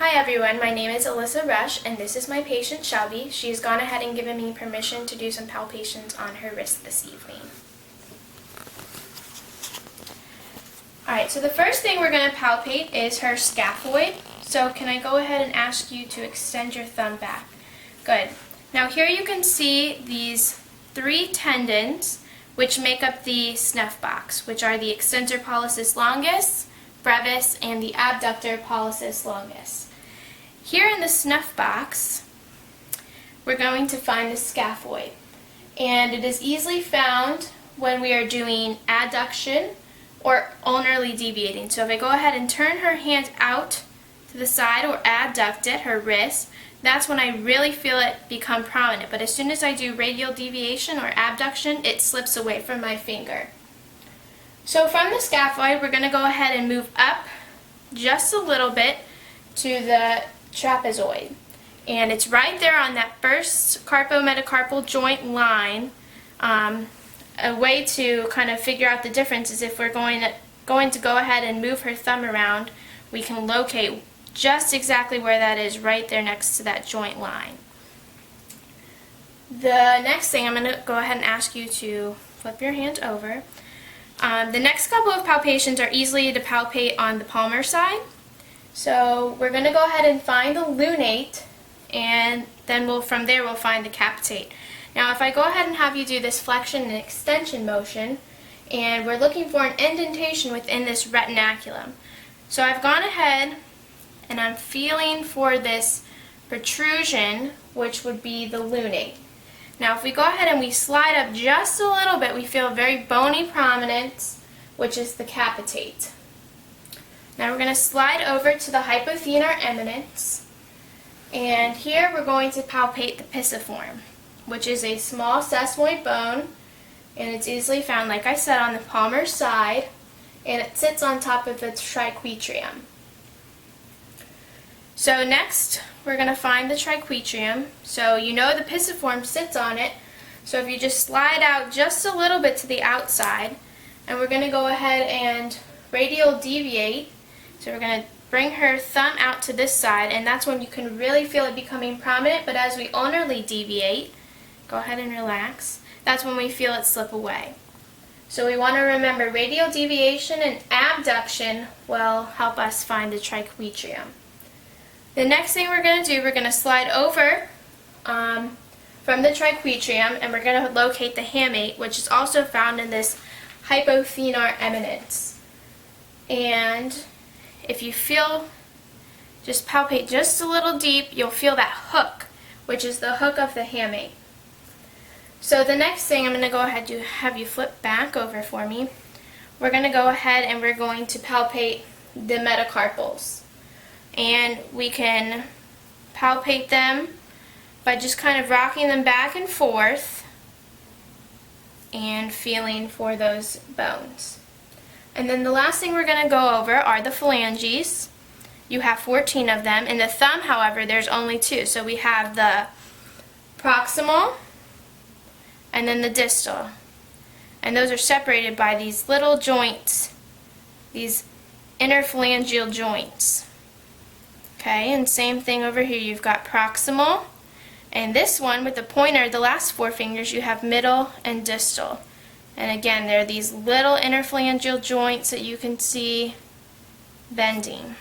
Hi everyone, my name is Alyssa Rush and this is my patient Shelby. She's gone ahead and given me permission to do some palpations on her wrist this evening. Alright, so the first thing we're going to palpate is her scaphoid. So can I go ahead and ask you to extend your thumb back? Good. Now here you can see these three tendons which make up the snuff box, which are the extensor pollicis longus, brevis, and the abductor pollicis longus. Here in the snuff box, we're going to find the scaphoid, and it is easily found when we are doing adduction or ulnarly deviating. So if I go ahead and turn her hand out to the side or adduct it, her wrist, that's when I really feel it become prominent. But as soon as I do radial deviation or abduction, it slips away from my finger. So from the scaphoid, we're going to go ahead and move up just a little bit to the trapezoid. And it's right there on that first carpometacarpal joint line. A way to kind of figure out the difference is if we're going to go ahead and move her thumb around, we can locate just exactly where that is right there next to that joint line. The next thing, I'm going to go ahead and ask you to flip your hand over. The next couple of palpations are easily to palpate on the palmar side. So we're going to go ahead and find the lunate, and then from there we'll find the capitate. Now if I go ahead and have you do this flexion and extension motion, and we're looking for an indentation within this retinaculum. So I've gone ahead and I'm feeling for this protrusion, which would be the lunate. Now if we go ahead and we slide up just a little bit, we feel a very bony prominence, which is the capitate. Now we're going to slide over to the hypothenar eminence, and here we're going to palpate the pisiform, which is a small sesamoid bone, and it's easily found, like I said, on the palmar side, and it sits on top of the triquetrum. So next we're going to find the triquetrum. So you know the pisiform sits on it, so if you just slide out just a little bit to the outside, and we're going to go ahead and radial deviate. So we're going to bring her thumb out to this side, and that's when you can really feel it becoming prominent. But as we ulnarly deviate, go ahead and relax, that's when we feel it slip away. So we want to remember radial deviation and abduction will help us find the triquetrum. The next thing we're going to do, we're going to slide over from the triquetrum, and we're going to locate the hamate, which is also found in this hypothenar eminence. And if you feel, just palpate just a little deep, you'll feel that hook, which is the hook of the hamate. So the next thing, I'm going to go ahead and have you flip back over for me. We're going to go ahead and we're going to palpate the metacarpals. And we can palpate them by just kind of rocking them back and forth and feeling for those bones. And then the last thing we're going to go over are the phalanges. You have 14 of them. In the thumb, however, there's only 2. So we have the proximal and then the distal. And those are separated by these little joints, these interphalangeal joints. Okay, and same thing over here. You've got proximal, and this one with the pointer, the last 4 fingers, you have middle and distal. And again, there are these little interphalangeal joints that you can see bending.